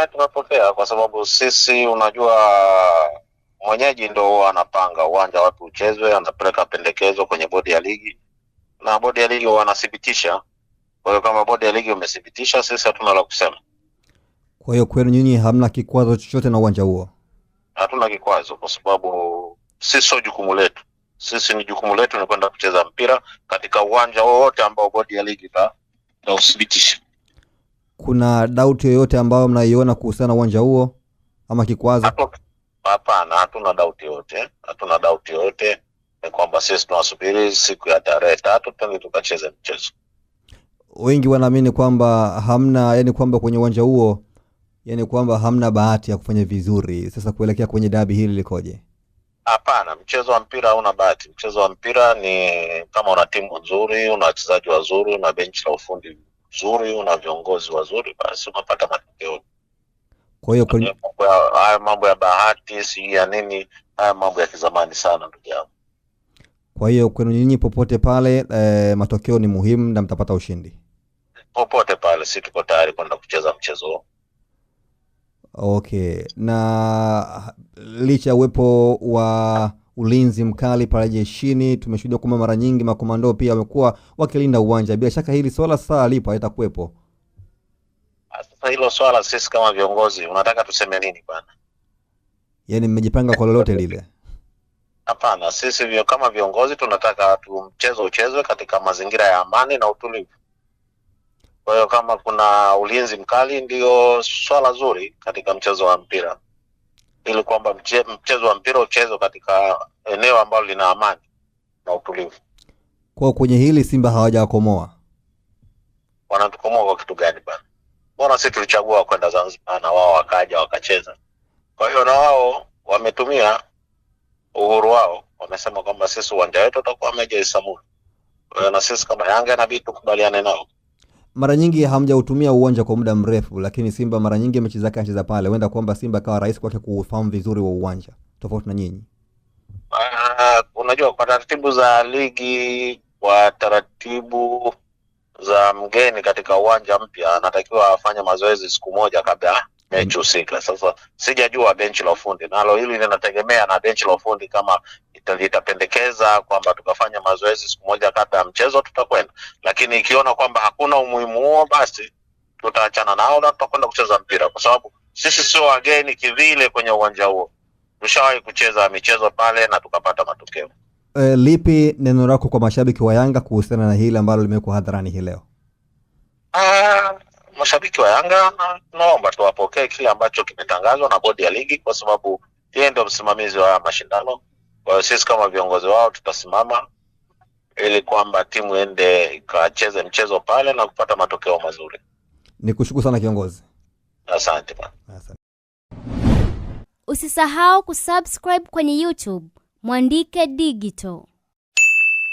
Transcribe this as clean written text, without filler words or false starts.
Tunapokea kwa sababu sisi, unajua, mwenyeji ndo anapanga uwanja wapi uchezwe, anapeleka pendekezo kwenye bodi ya ligi na bodi ya ligi wanathibitisha. Kwa hiyo kama bodi ya ligi umethibitisha, sisi hatuna la kusema. Kwa hiyo kwenu nyinyi hamna kikwazo chochote na uwanja huo? Hatuna kikwazo kwa sababu sisi sio jukumu letu. Sisi ni jukumu letu ni kwenda kucheza mpira katika uwanja wowote ambao bodi ya ligi itauthibitisha. Kuna doubt yoyote ambayo mnaiona kuhusiana na uwanja huo ama kikwazo? Hapana, hatuna doubt yoyote. Hatuna doubt yoyote. Ni kwamba sisi tunasubiri siku ya tarehe 3 twende tukacheze mchezo. Wengi wanaamini kwamba hamna, yani kwamba kwenye uwanja huo, yani kwamba hamna bahati ya kufanya vizuri. Sasa kuelekea kwenye dabi hili likoje? Hapana, mchezo wa mpira hauna bahati. Mchezo wa mpira ni kama una timu nzuri, una wachezaji wazuri, una benchi la ufundi nzuri, una viongozi wazuri, basi unapata matokeo. Kwa hiyo haya mambo ya bahati si ya nini, haya mambo ya kizamani sana ndugu yangu. Kwa hiyo kwenu nyinyi popote pale matokeo ni muhimu na mtapata ushindi? Popote pale sisi tuko tayari kwenda kucheza mchezo. Okay. Na licha uwepo wa ulinzi mkali pale jeshini, tumeshuhudia kwamba mara nyingi makomando pia wamekuwa wakilinda uwanja. Bila shaka hili swala sasa lipo litakuwepo. Sasa hilo swala sisi kama viongozi unataka tuseme nini bwana? Yaani mmejipanga kwa lolote lile? Hapana, sisi kama viongozi tunataka mchezo uchezwe katika mazingira ya amani na utulivu. Kwa hiyo kama kuna ulinzi mkali ndio swala zuri katika mchezo wa mpira, ili kwamba mchezo wa mpira uchezwe katika eneo ambalo lina amani na utulivu. Kwa kwenye hili Simba hawajakomoa. Wanatukomoa kwa kitu gani bwana? Mbona sisi tulichagua kwenda Zanzibar na wao wakaja wakacheza? Kwa hiyo na wao wametumia uhuru wao, wamesema kwamba sisi uwanja wetu utakuwa Meja Isamuhyo. Kwa hiyo na sisi kama Yanga inabidi tukubaliane nao. Mara nyingi hamjautumia uwanja kwa muda mrefu, lakini Simba mara nyingi mechi zake anacheza pale. Huenda kwamba Simba kawa rahisi kwake kufahamu vizuri wa uwanja tofauti na nyinyi. Unajua kwa taratibu za ligi, kwa taratibu za mgeni katika uwanja mpya anatakiwa afanye mazoezi siku moja kabla mechi husika. Sasa sijajua benchi la ufundi, nalo hili linategemea na benchi la ufundi kama litapendekeza kwamba tukafanya mazoezi siku moja kabla ya mchezo, tutakwenda. Lakini ikiona kwamba hakuna umuhimu huo, basi tutaachana nao na tutakwenda kucheza mpira, kwa sababu sisi sio wageni kivile kwenye uwanja huo. Tushawahi kucheza michezo pale na tukapata matokeo. Lipi neno lako kwa mashabiki wa Yanga kuhusiana na hili ambalo limekuwa hadharani hii leo? Mashabiki wa Yanga naomba tuwapokee kile ambacho kimetangazwa na bodi ya ligi, kwa sababu yeye ndio msimamizi wa mashindano. Kwa hiyo sisi kama viongozi wao tutasimama ili kwamba timu ende ikacheze mchezo pale na kupata matokeo mazuri. Nikushukuru sana kiongozi. Asante bwana. Asante. Usisahau kusubscribe kwenye YouTube Mwandike Digital.